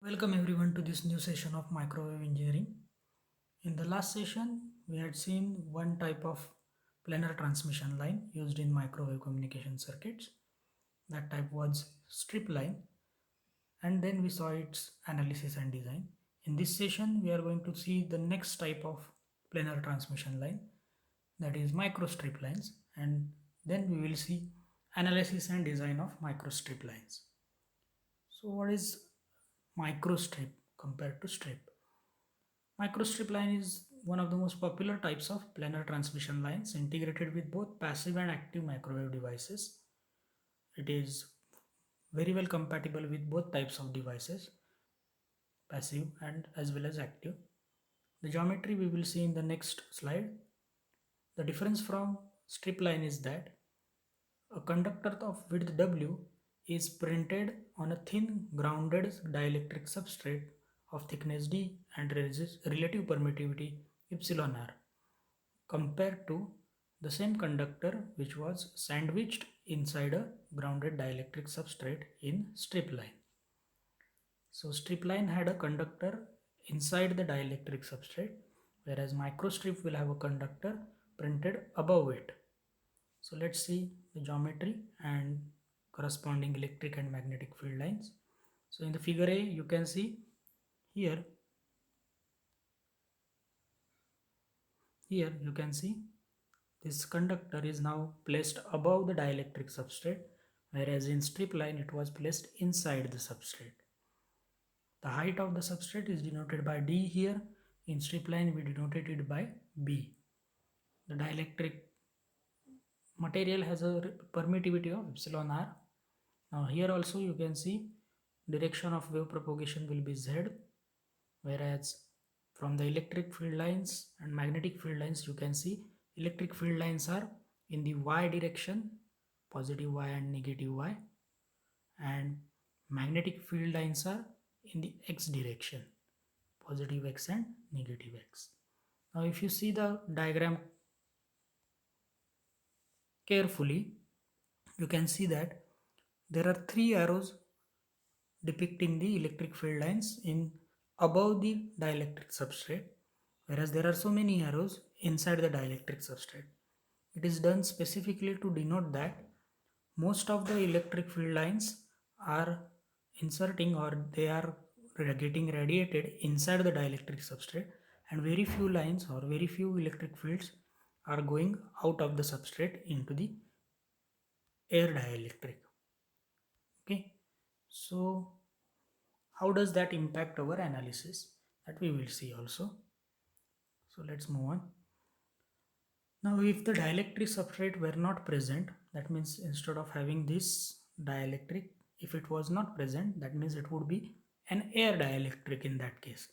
Welcome everyone to this new session of microwave engineering. In the last session, we had seen one type of planar transmission line used in microwave communication circuits. That type was strip line, and then we saw its analysis and design. In this session, we are going to see the next type of planar transmission line, that is microstrip lines, and then we will see analysis and design of microstrip lines. So what is microstrip compared to strip? Microstrip line is one of the most popular types of planar transmission lines integrated with both passive and active microwave devices. It is very well compatible with both types of devices, passive and as well as active. The geometry we will see in the next slide. The difference from strip line is that a conductor of width W is printed on a thin grounded dielectric substrate of thickness D and relative permittivity epsilon r, compared to the same conductor which was sandwiched inside a grounded dielectric substrate in strip line. So strip line had a conductor inside the dielectric substrate, whereas microstrip will have a conductor printed above it. So let's see the geometry and corresponding electric and magnetic field lines. So in the figure A, you can see here you can see this conductor is now placed above the dielectric substrate, whereas in strip line it was placed inside the substrate. The height of the substrate is denoted by D here. In strip line we denoted it by B. The dielectric material has a permittivity of epsilon r. Now here also you can see direction of wave propagation will be Z, whereas from the electric field lines and magnetic field lines you can see electric field lines are in the y direction, positive y and negative y, and magnetic field lines are in the x direction, positive x and negative x. Now if you see the diagram carefully, you can see that there are three arrows depicting the electric field lines in above the dielectric substrate, whereas there are so many arrows inside the dielectric substrate. It is done specifically to denote that most of the electric field lines are inserting or they are getting radiated inside the dielectric substrate, and very few lines or very few electric fields are going out of the substrate into the air dielectric. Okay, so how does that impact our analysis? That we will see also. So let's move on. Now if the dielectric substrate were not present, that means instead of having this dielectric, if it was not present, that means it would be an air dielectric in that case.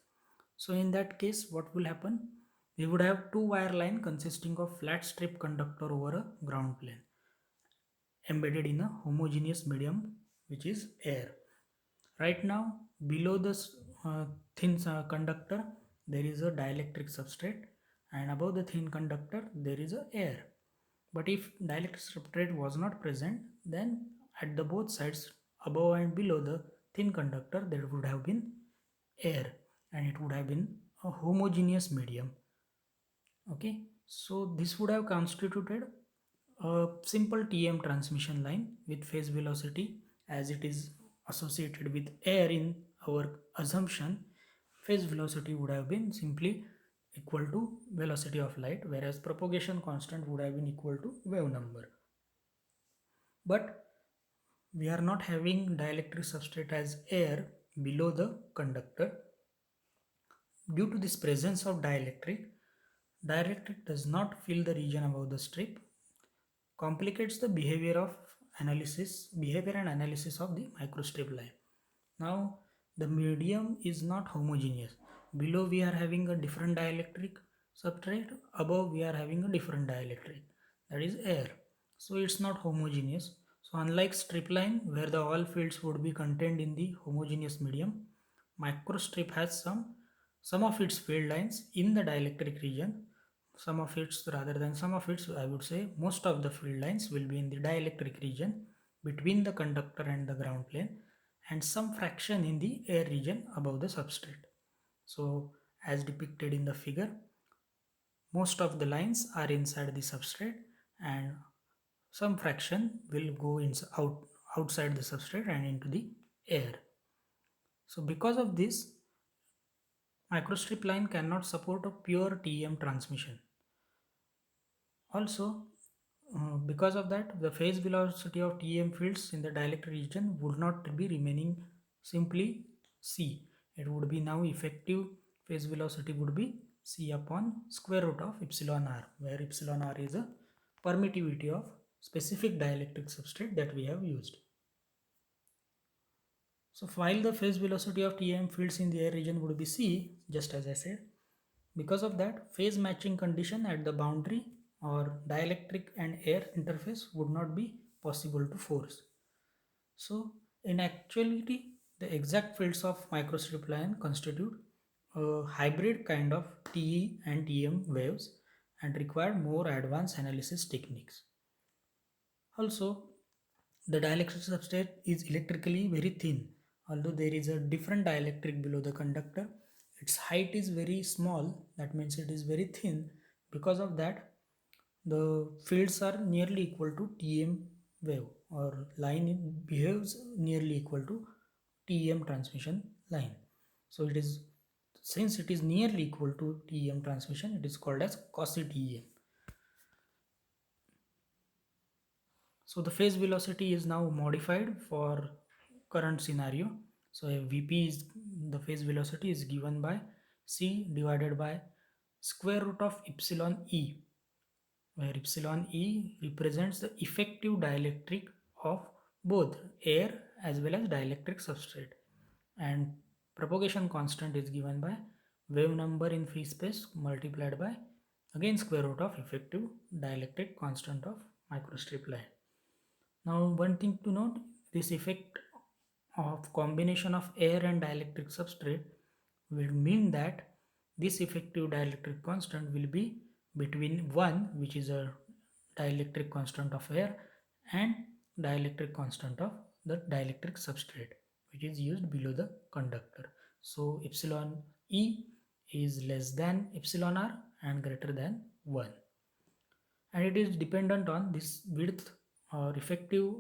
So in that case, what will happen? We would have two wire line consisting of flat strip conductor over a ground plane embedded in a homogeneous medium which is air. Right now, below this thin conductor, there is a dielectric substrate, and above the thin conductor, there is a air. But if dielectric substrate was not present, then at the both sides, above and below the thin conductor, there would have been air, and it would have been a homogeneous medium. Okay, so this would have constituted a simple TM transmission line with phase velocity, as it is associated with air in our assumption. Phase velocity would have been simply equal to velocity of light, whereas propagation constant would have been equal to wave number. But we are not having dielectric substrate as air below the conductor. Due to this presence of dielectric does not fill the region above the strip, complicates the behavior and analysis of the microstrip line. Now the medium is not homogeneous. Below we are having a different dielectric substrate, above we are having a different dielectric, that is air. So it's not homogeneous. So unlike strip line where the all fields would be contained in the homogeneous medium, microstrip has some of its field lines in the dielectric region. Some of its, rather than some of its, I would say most of the field lines will be in the dielectric region between the conductor and the ground plane, and some fraction in the air region above the substrate. So as depicted in the figure, most of the lines are inside the substrate and some fraction will go outside the substrate and into the air. So because of this, microstrip line cannot support a pure TEM transmission. Also, because of that, the phase velocity of TEM fields in the dielectric region would not be remaining simply C. It would be now effective phase velocity would be C upon square root of epsilon r, where epsilon r is a permittivity of specific dielectric substrate that we have used. So while the phase velocity of TEM fields in the air region would be C, just as I said, because of that, phase matching condition at the boundary or dielectric and air interface would not be possible to force. So in actuality, the exact fields of microstrip line constitute a hybrid kind of TE and TM waves and require more advanced analysis techniques. Also, the dielectric substrate is electrically very thin. Although there is a different dielectric below the conductor, its height is very small. That means it is very thin. Because of that, the fields are nearly equal to TM wave, or line behaves nearly equal to TEM transmission line. So it is, since it is nearly equal to TEM transmission, it is called as quasi TEM. So the phase velocity is now modified for current scenario. So a Vp is, the phase velocity is given by C divided by square root of epsilon E, where epsilon E represents the effective dielectric of both air as well as dielectric substrate, and propagation constant is given by wave number in free space multiplied by again square root of effective dielectric constant of microstrip line. Now one thing to note, this effect of combination of air and dielectric substrate will mean that this effective dielectric constant will be between 1, which is a dielectric constant of air, and dielectric constant of the dielectric substrate, which is used below the conductor. So epsilon E is less than epsilon r and greater than 1, and it is dependent on this width or effective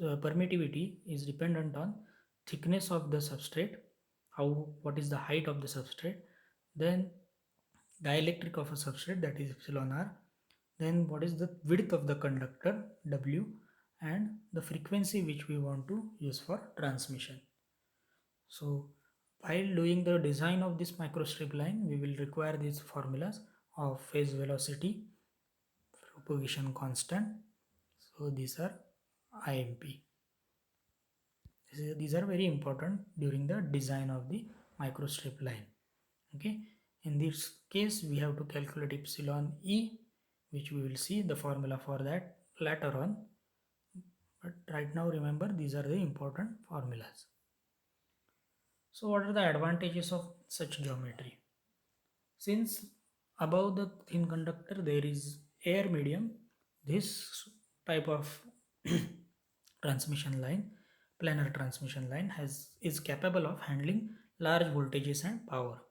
permittivity is dependent on thickness of the substrate, how, what is the height of the substrate, then dielectric of a substrate, that is epsilon r, then what is the width of the conductor W, and the frequency which we want to use for transmission. So while doing the design of this microstrip line, we will require these formulas of phase velocity, propagation constant. So these are IMP. These are very important during the design of the microstrip line. Okay, in this case we have to calculate epsilon E, which we will see the formula for that later on, but right now remember these are the important formulas. So what are the advantages of such geometry? Since above the thin conductor there is air medium, this type of transmission line, planar transmission line, is capable of handling large voltages and power,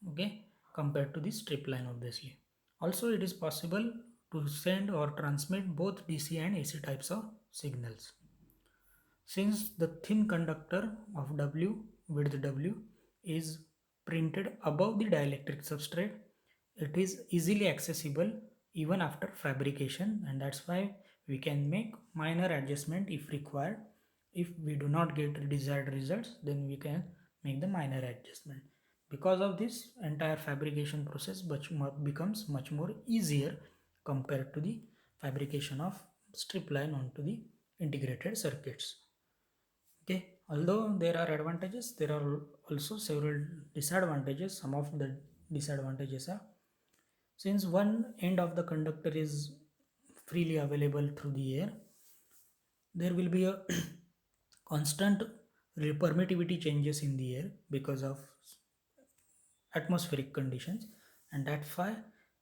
okay, compared to the strip line obviously. Also it is possible to send or transmit both DC and AC types of signals. Since the thin conductor of W, width W, is printed above the dielectric substrate, it is easily accessible even after fabrication, and that's why we can make minor adjustment if required. If we do not get desired results, then we can make the minor adjustment. Because of this, entire fabrication process becomes much more easier compared to the fabrication of strip line onto the integrated circuits. Okay, although there are advantages, there are also several disadvantages. Some of the disadvantages are, since one end of the conductor is freely available through the air, there will be a constant permittivity changes in the air because of atmospheric conditions, and that's why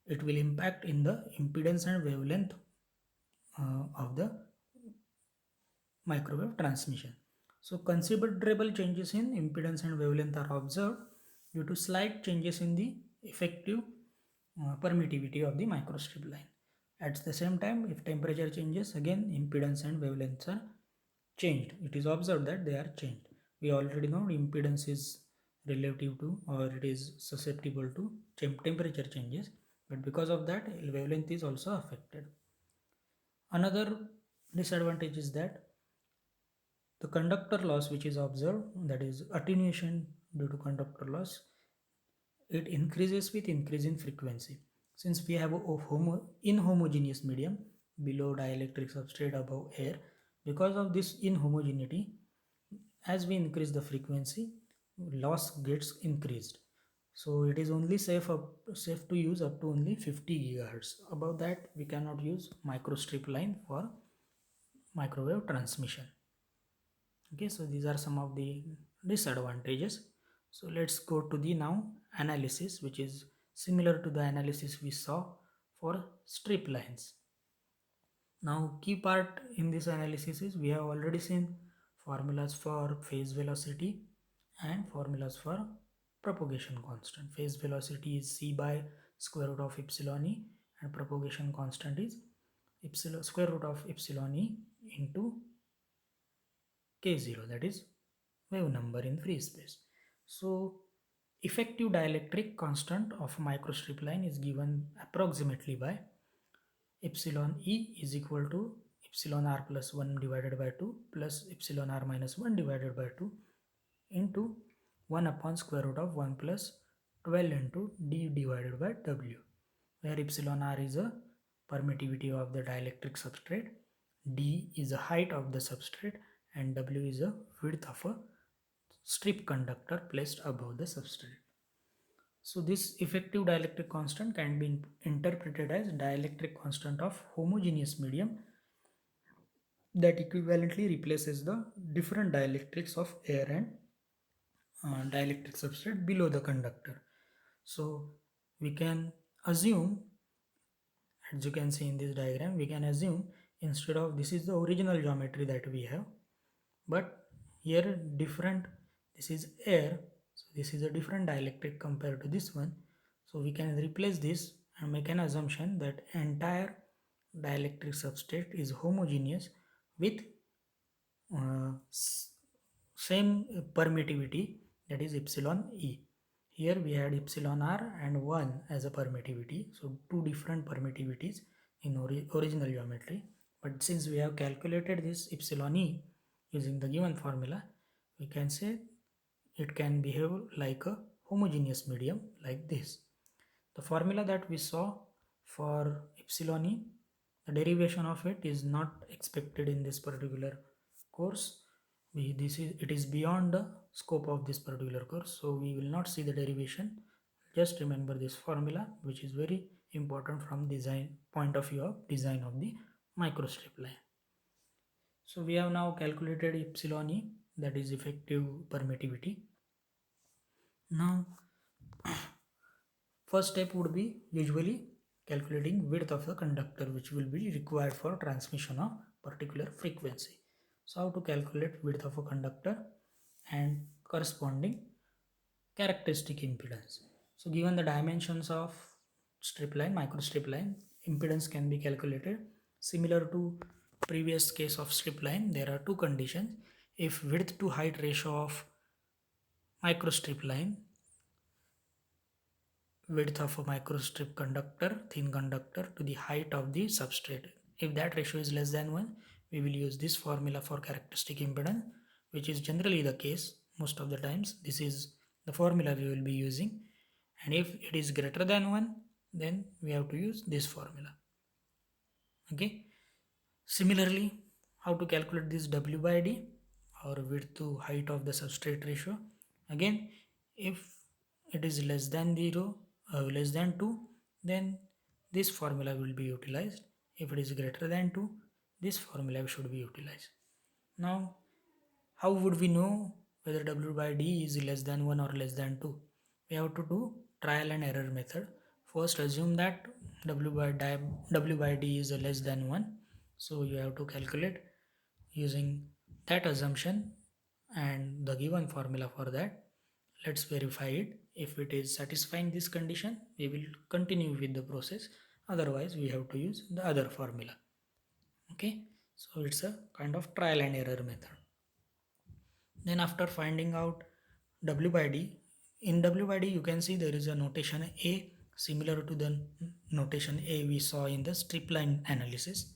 it will impact in the impedance and wavelength of the microwave transmission. So considerable changes in impedance and wavelength are observed due to slight changes in the effective permittivity of the microstrip line. At the same time, if temperature changes, again impedance and wavelengths are changed. It is observed that they are changed. We already know impedance is relative to, or it is susceptible to temperature changes, but because of that wavelength is also affected. Another disadvantage is that the conductor loss which is observed, that is attenuation due to conductor loss, it increases with increase in frequency. Since we have a inhomogeneous medium below dielectric substrate above air, because of this inhomogeneity, as we increase the frequency, loss gets increased. So it is only safe to use up to only 50 gigahertz. Above that, we cannot use microstrip line for microwave transmission. Okay, so these are some of the disadvantages. So let's go to the now analysis, which is similar to the analysis we saw for strip lines. Now key part in this analysis is we have already seen formulas for phase velocity and formulas for propagation constant. Phase velocity is c by square root of epsilon e, and propagation constant is square root of epsilon e into k0, that is wave number in free space. So effective dielectric constant of microstrip line is given approximately by epsilon e is equal to epsilon r plus 1 divided by 2 plus epsilon r minus 1 divided by 2 into 1 upon square root of 1 plus 12 into d divided by w, where epsilon r is a permittivity of the dielectric substrate, d is the height of the substrate, and w is the width of a strip conductor placed above the substrate. So this effective dielectric constant can be interpreted as dielectric constant of homogeneous medium that equivalently replaces the different dielectrics of air and dielectric substrate below the conductor. So we can assume, as you can see in this diagram, we can assume instead of, this is the original geometry that we have, but here different, this is air, so this is a different dielectric compared to this one. So we can replace this and make an assumption that entire dielectric substrate is homogeneous with same permittivity, that is epsilon e. Here we had epsilon r and 1 as a permittivity, so two different permittivities in original geometry. But since we have calculated this epsilon e using the given formula, we can say it can behave like a homogeneous medium like this. The formula that we saw for epsilon e, the derivation of it is not expected in this particular course. It is beyond the scope of this particular course, so we will not see the derivation. Just remember this formula, which is very important from design point of view of design of the microstrip line. So we have now calculated epsilon e, that is effective permittivity. Now first step would be usually calculating width of the conductor, which will be required for transmission of particular frequency. So how to calculate width of a conductor and corresponding characteristic impedance. So given the dimensions of strip line, microstrip line, impedance can be calculated similar to previous case of strip line. There are two conditions. If width to height ratio of microstrip line, width of a microstrip conductor, thin conductor, to the height of the substrate, if that ratio is less than 1, we will use this formula for characteristic impedance, which is generally the case most of the times. This is the formula we will be using, and if it is greater than 1, then we have to use this formula. Okay. Similarly, how to calculate this W by D, or width to height of the substrate ratio? Again, if it is less than 0, less than 2, then this formula will be utilized. If it is greater than 2, this formula should be utilized. Now, how would we know whether W by D is less than 1 or less than 2? We have to do trial and error method. First, assume that W by D is less than 1. So you have to calculate using that assumption and the given formula for that. Let's verify it. If it is satisfying this condition, we will continue with the process. Otherwise, we have to use the other formula. Okay, so it's a kind of trial and error method. Then after finding out W by D, in W by D you can see there is a notation A similar to the notation A we saw in the strip line analysis.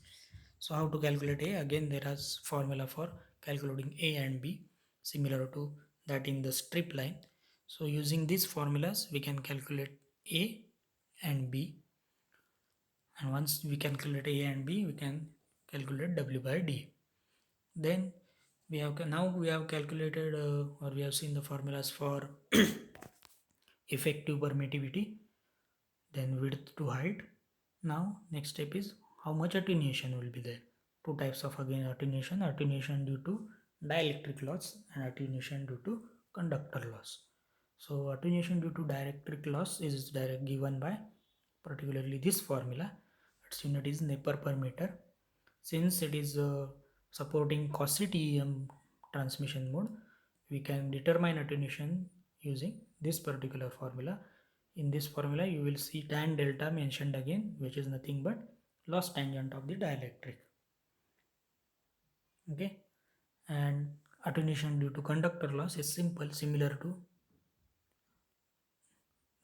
So how to calculate A? Again there is formula for calculating A and B similar to that in the strip line. So using these formulas we can calculate A and B, and once we calculate A and B we can calculate W by D. Then we have calculated or we have seen the formulas for effective permittivity, then width to height. Now next step is how much attenuation will be there. Two types of again attenuation due to dielectric loss and attenuation due to conductor loss. So attenuation due to dielectric loss is given by particularly this formula. Its unit is Nepper per meter. Since it is supporting Cauchy TEM transmission mode, we can determine attenuation using this particular formula. In this formula, you will see tan delta mentioned again, which is nothing but loss tangent of the dielectric. Okay, and attenuation due to conductor loss is simple, similar to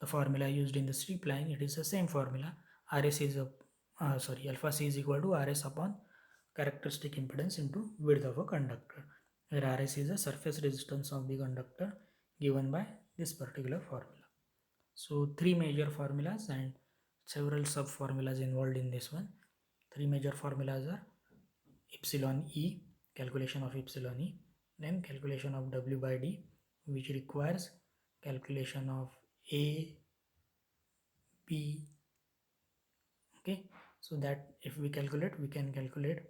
the formula used in the strip line. It is the same formula. RS is alpha C is equal to RS upon characteristic impedance into width of a conductor, where RS is the surface resistance of the conductor given by this particular formula. So three major formulas and several sub formulas involved in this one. Three major formulas are epsilon E, calculation of epsilon E, then calculation of W by D, which requires calculation of A, B. Okay, so that if we calculate, we can calculate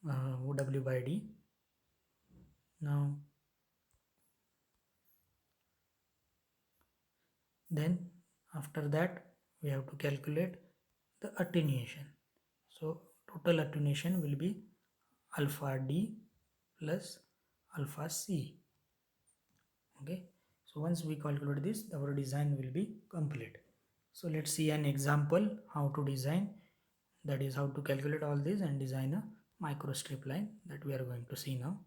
W by D. Now then after that we have to calculate the attenuation. So total attenuation will be alpha D plus alpha C. Okay, so once we calculate this, our design will be complete. So let's see an example how to design, that is how to calculate all this and design a microstrip line that we are going to see now.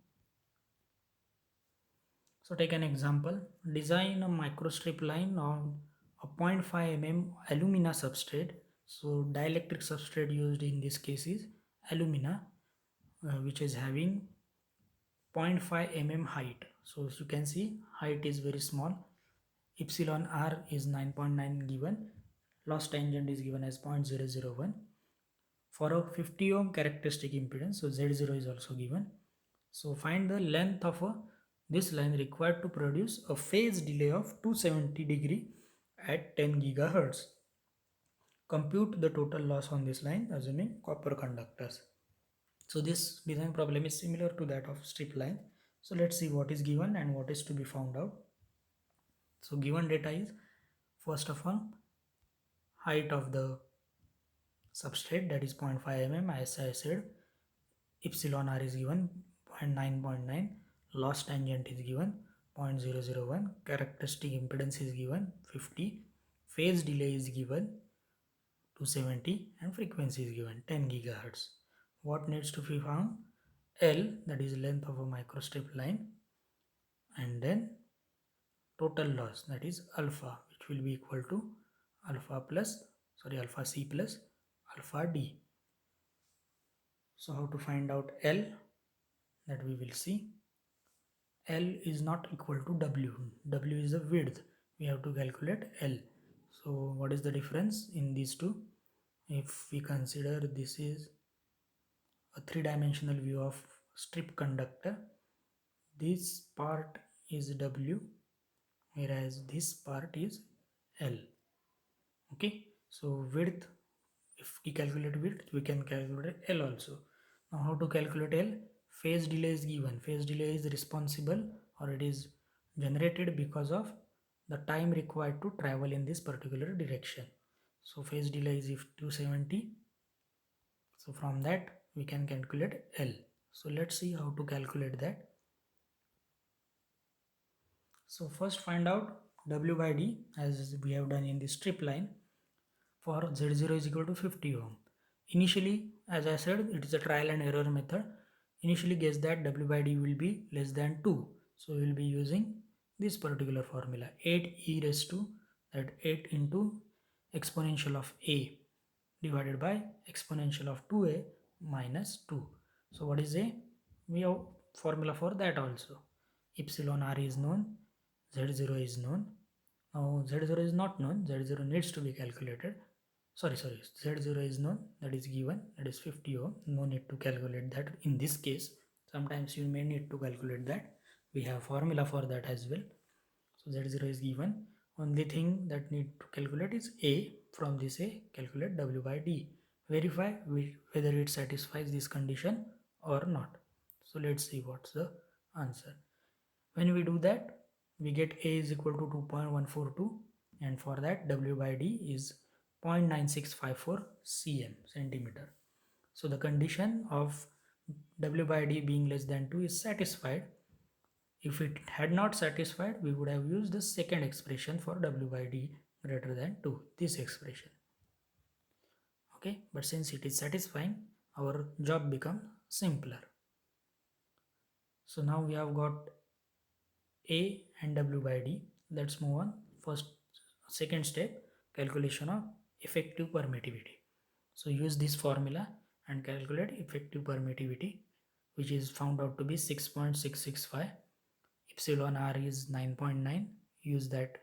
So take an example, design a microstrip line on a 0.5 mm alumina substrate. So dielectric substrate used in this case is alumina, which is having 0.5 mm height. So as you can see, height is very small. Epsilon r is 9.9 given. Loss tangent is given as 0.001. For a 50 ohm characteristic impedance, so Z0 is also given. So find the length of this line required to produce a phase delay of 270 degree at 10 gigahertz. Compute the total loss on this line assuming copper conductors. So this design problem is similar to that of strip line. So let's see what is given and what is to be found out. So given data is, first of all, height of the substrate, that is 0.5 mm. As I said, epsilon r is given 9.9, loss tangent is given 0.001, characteristic impedance is given 50, phase delay is given 270, and frequency is given 10 gigahertz. What needs to be found? L, that is length of a microstrip line, and then total loss, that is alpha, which will be equal to alpha C plus alpha D. So how to find out L, that we will see. L is not equal to W. W is the width. We have to calculate L. So what is the difference in these two? If we consider this is a three-dimensional view of strip conductor, this part is W, whereas this part is L. Okay, so width, if we calculate width, we can calculate L also. Now how to calculate L? Phase delay is given. Phase delay is responsible, or it is generated because of the time required to travel in this particular direction. So phase delay is if 270. So from that we can calculate L. So let's see how to calculate that. So first find out W by D as we have done in the strip line for Z0 is equal to 50 ohm. Initially, as I said, it is a trial and error method. Initially guess that W by D will be less than 2. So we will be using this particular formula, 8 e raised to that 8 into exponential of A divided by exponential of 2A minus 2. So what is A? We have formula for that also. Epsilon R is known, Z0 is known. Now Z0 is not known, Z0 needs to be calculated. Sorry, Z0 is known, that is given, that is 50 ohm. No need to calculate that in this case. Sometimes you may need to calculate that. We have formula for that as well. So Z0 is given. Only thing that need to calculate is A. From this A, calculate W by D. Verify whether it satisfies this condition or not. So let's see what's the answer. When we do that, we get A is equal to 2.142, and for that W by D is 0.9654 centimeter. So the condition of W by D being less than 2 is satisfied. If it had not satisfied, we would have used the second expression for W by D greater than 2, this expression. Okay, but since it is satisfying, our job becomes simpler. So now we have got A and W by D. Let's move on. Second step, calculation of effective permittivity. So use this formula and calculate effective permittivity, which is found out to be 6.665. Epsilon R is 9.9. Use that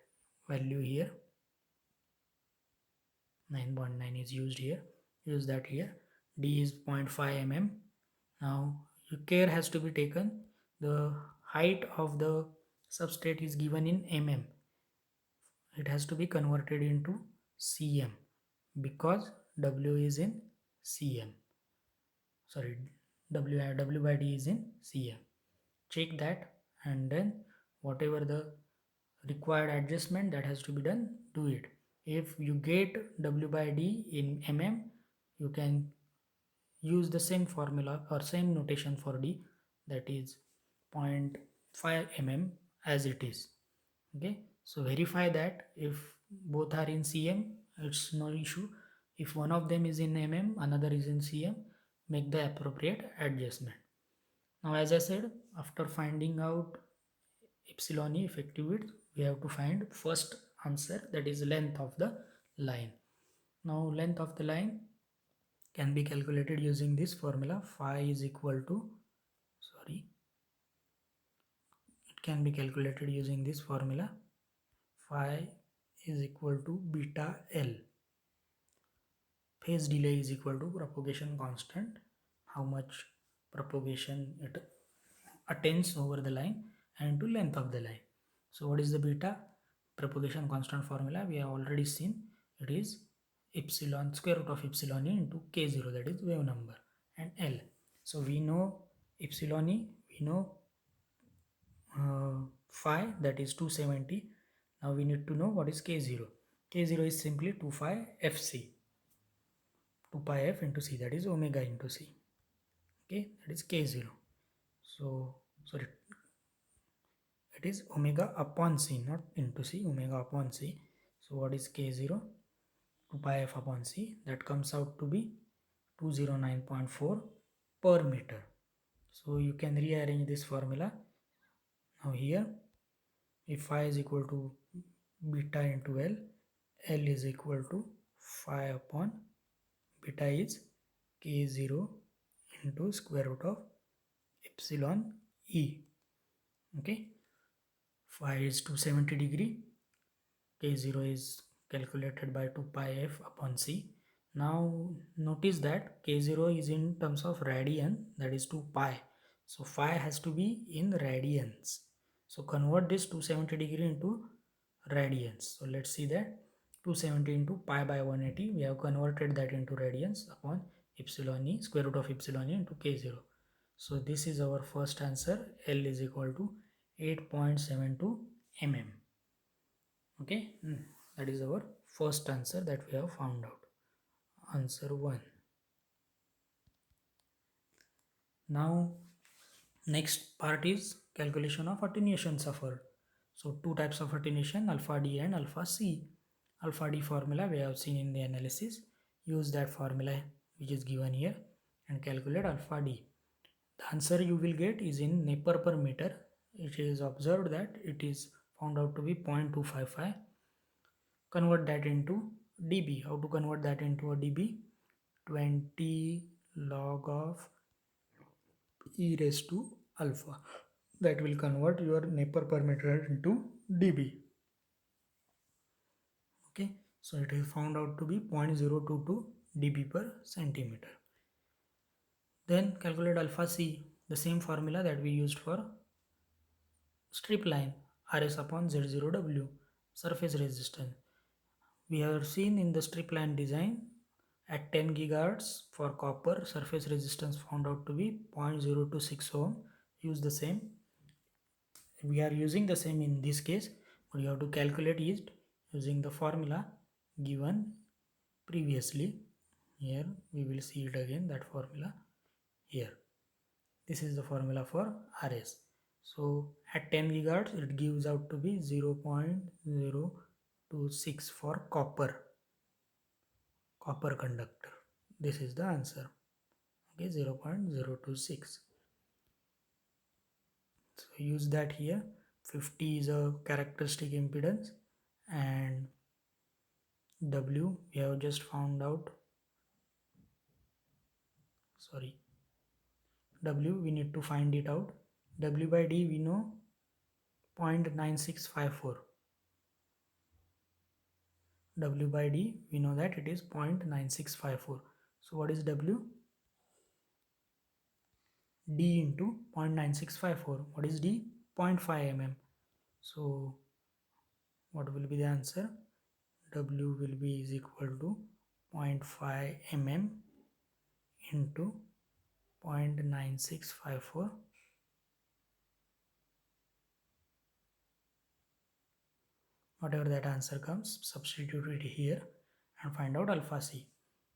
value here. 9.9 is used here. Use that here. D is 0.5 mm. Now care has to be taken. The height of the substrate is given in mm. It has to be converted into cm because W is in cm. Sorry, W by D is in cm. Check that, and then whatever the required adjustment that has to be done, do it. If you get W by D in mm, you can use the same formula or same notation for D, that is 0.5 mm as it is. Okay, so verify that if both are in cm, it's no issue. If one of them is in mm, another is in cm, make the appropriate adjustment. Now as I said, after finding out epsilon e effective width, we have to find first answer, that is length of the line. Now length of the line can be calculated using this formula. Phi is equal to, it can be calculated using this formula. Phi is equal to beta L. Phase delay is equal to propagation constant, how much propagation it attains over the line, and to length of the line. So what is the beta? Propagation constant formula we have already seen. It is epsilon, square root of epsilon e into k0, that is wave number, and L. So we know epsilon e, we know phi, that is 270. Now we need to know what is k0. K0 is simply 2 pi fc. 2 pi f into c, that is omega into c. Okay, that is k0. So sorry, it is omega upon c, not into c, omega upon c. So what is k0? 2 pi f upon c, that comes out to be 209.4 per meter. So you can rearrange this formula. Now here, if phi is equal to beta into L, L is equal to phi upon beta is k0 into square root of epsilon e. Okay, phi is 270 degree, k0 is calculated by 2 pi f upon c. Now notice that k0 is in terms of radian, that is 2 pi. So phi has to be in radians. So convert this 270 degree into radians. So let's see that 270 into pi by 180, we have converted that into radians upon epsilon e, square root of epsilon e into k0. So this is our first answer. L is equal to 8.72 mm. Okay, that is our first answer that we have found out. Answer 1. Now next part is calculation of attenuation suffered. So two types of attenuation, alpha D and alpha C. Alpha D formula we have seen in the analysis. Use that formula which is given here and calculate alpha D. The answer you will get is in Napier per meter. It is observed that it is found out to be 0.255. Convert that into dB. How to convert that into a dB? 20 log of e raised to alpha. That will convert your Napier per meter into dB. Okay, so it is found out to be 0.022 dB per centimeter. Then calculate alpha C, the same formula that we used for strip line, Rs upon Z0W, surface resistance. We have seen in the strip line design at 10 gigahertz for copper, surface resistance found out to be 0.026 ohm. Use the same. We are using the same in this case, but you have to calculate it using the formula given previously. Here we will see it again, that formula here. This is the formula for Rs. So at 10 gigahertz it gives out to be 0.026 for copper conductor. This is the answer. Okay, 0.026. So use that here. 50 is a characteristic impedance and W we have just found out. Sorry, W we need to find it out. W by D we know 0.9654. W by D we know that it is 0.9654. So what is W? D into 0.9654. What is D? 0.5 mm. So what will be the answer? W will be is equal to 0.5 mm into 0.9654. Whatever that answer comes, substitute it here and find out alpha C.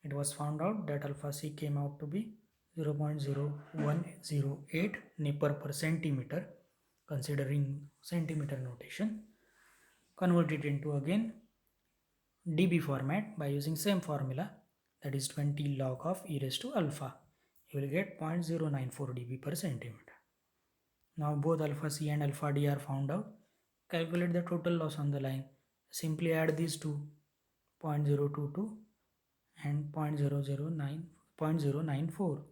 It was found out that alpha C came out to be 0.0108 Napier per centimeter, considering centimeter notation. Convert it into again dB format by using same formula, that is 20 log of e raised to alpha. You will get 0.094 dB per centimeter. Now both alpha C and alpha D are found out. Calculate the total loss on the line. Simply add these two, 0.022 and 0.094.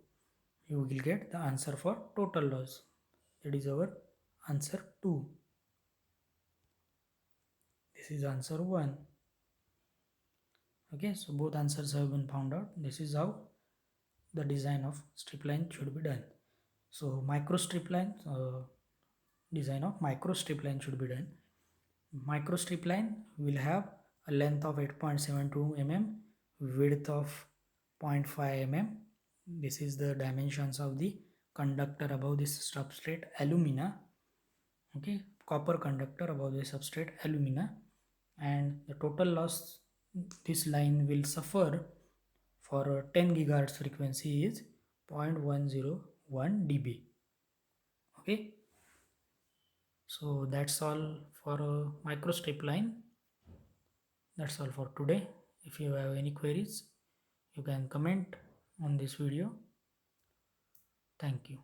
You will get the answer for total loss. That is our answer 2. This is answer 1. Okay, so both answers have been found out. This is how the design of strip line should be done. So micro strip line, design of micro strip line should be done. Micro strip line will have a length of 8.72 mm, width of 0.5 mm. This is the dimensions of the conductor above this substrate alumina. Okay, copper conductor above the substrate alumina, and the total loss this line will suffer for 10 gigahertz frequency is 0.101 dB. Okay, so that's all for a micro strip line. That's all for today. If you have any queries, you can comment on this video. Thank you.